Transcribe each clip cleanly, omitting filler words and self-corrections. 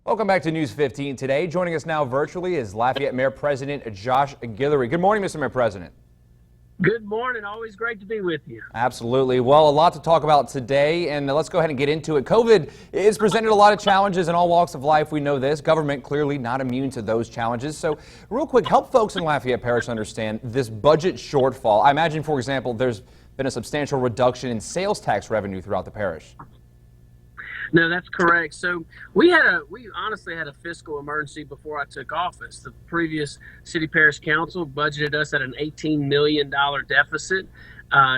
Welcome back to News 15 today. Joining us now virtually is Lafayette Mayor President Josh Guillory. Good morning, Mr. Mayor President. Good morning. Always great to be with you. Absolutely. Well, a lot to talk about today, and let's go ahead and get into it. COVID has presented a lot of challenges in all walks of life. We know this. Government clearly not immune to those challenges. So real quick, help folks in Lafayette Parish understand this budget shortfall. I imagine, for example, there's been a substantial reduction in sales tax revenue throughout the parish. No, that's correct. So we honestly had a fiscal emergency before I took office. The previous city parish council budgeted us at an $18 million deficit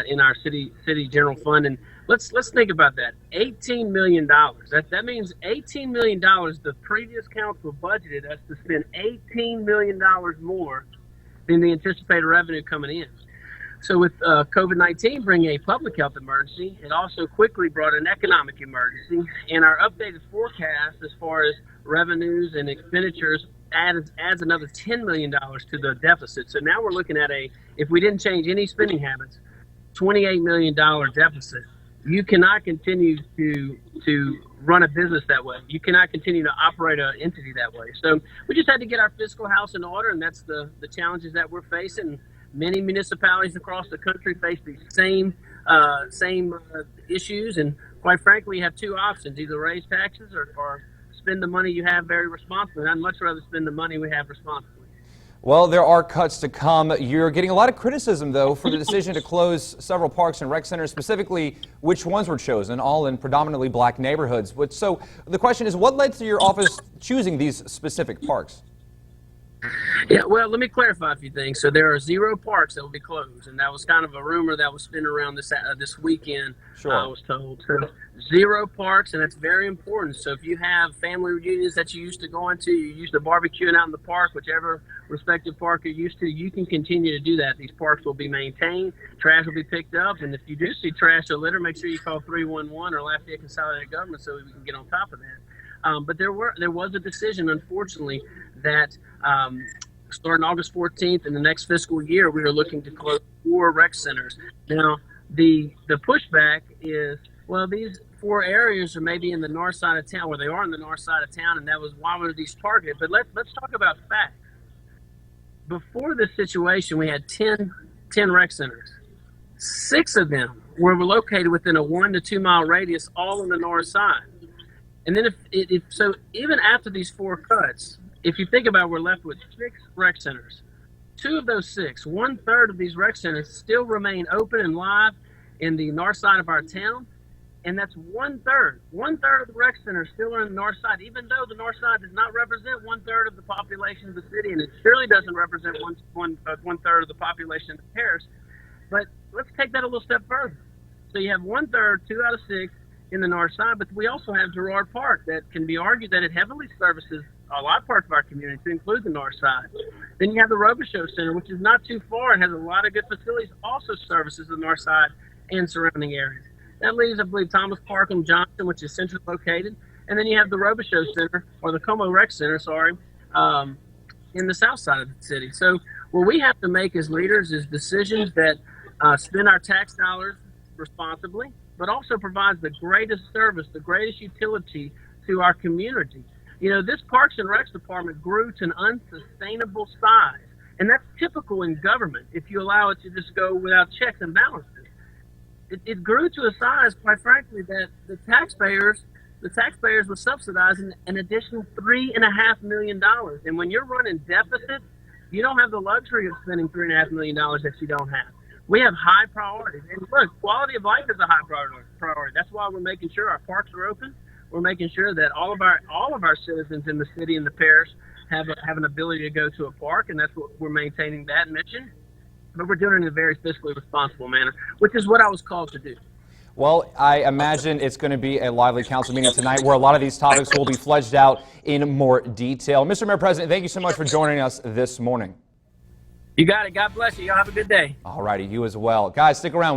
in our city general fund. And let's think about that. $18 million. That means $18 million. The previous council budgeted us to spend $18 million more than the anticipated revenue coming in. So with COVID-19 bringing a public health emergency, it also quickly brought an economic emergency, and our updated forecast as far as revenues and expenditures adds another $10 million to the deficit. So now we're looking at if we didn't change any spending habits, $28 million deficit. You cannot continue to run a business that way. You cannot continue to operate an entity that way. So we just had to get our fiscal house in order, and that's the challenges that we're facing. Many municipalities across the country face these same issues, and quite frankly, you have two options: either raise taxes or spend the money you have very responsibly. And I'd much rather spend the money we have responsibly. Well, there are cuts to come. You're getting a lot of criticism, though, for the decision to close several parks and rec centers, specifically which ones were chosen, all in predominantly black neighborhoods. So the question is, what led to your office choosing these specific parks? Yeah, well, let me clarify a few things. So there are 0 parks that will be closed, and that was kind of a rumor that was spinning around this weekend. Sure. I was told. So 0 parks, and that's very important. So if you have family reunions that you used to go into, you used to barbecuing out in the park, whichever respective park you're used to, you can continue to do that. These parks will be maintained, trash will be picked up, and if you do see trash or litter, make sure you call 311 or Lafayette Consolidated Government so we can get on top of that. But there was a decision, unfortunately, that starting August 14th in the next fiscal year, we are looking to close 4 rec centers. Now, the pushback is, well, these 4 areas are maybe in the north side of town, where they are in the north side of town, and that was why were these targeted. But let's talk about facts. Before this situation, we had 10 rec centers. 6 of them were located within a 1 to 2 mile radius, all on the north side. And then so even after these 4 cuts, if you think about it, we're left with 6 rec centers. 2 of those 6, 1/3 of these rec centers still remain open and live in the north side of our town. And that's 1/3. 1/3 of the rec centers still are in the north side, even though the north side does not represent 1/3 of the population of the city, and it surely doesn't represent 1/3 of the population of the parish. But let's take that a little step further. So you have 1/3, 2 out of 6 in the north side, but we also have Girard Park that can be argued that it heavily services a lot of parts of our community, to include the north side. Then you have the Robichaux Center, which is not too far and has a lot of good facilities, also services the north side and surrounding areas. That leaves, I believe, Thomas Park and Johnson, which is centrally located. And then you have the Robichaux Center, or the Como Rec Center, in the south side of the city. So what we have to make as leaders is decisions that spend our tax dollars responsibly, but also provides the greatest service, the greatest utility to our community. You know, this Parks and Recs department grew to an unsustainable size, and that's typical in government if you allow it to just go without checks and balances. It grew to a size, quite frankly, that the taxpayers were subsidizing an additional $3.5 million. And when you're running deficits, you don't have the luxury of spending $3.5 million that you don't have. We have high priorities, and look, quality of life is a high priority. That's why we're making sure our parks are open. We're making sure that all of our citizens in the city and the parish have an ability to go to a park, and that's what we're maintaining that mission. But we're doing it in a very fiscally responsible manner, which is what I was called to do. Well, I imagine it's going to be a lively council meeting tonight where a lot of these topics will be fleshed out in more detail. Mr. Mayor President, thank you so much for joining us this morning. You got it. God bless you. Y'all have a good day. All righty, you as well. Guys, stick around.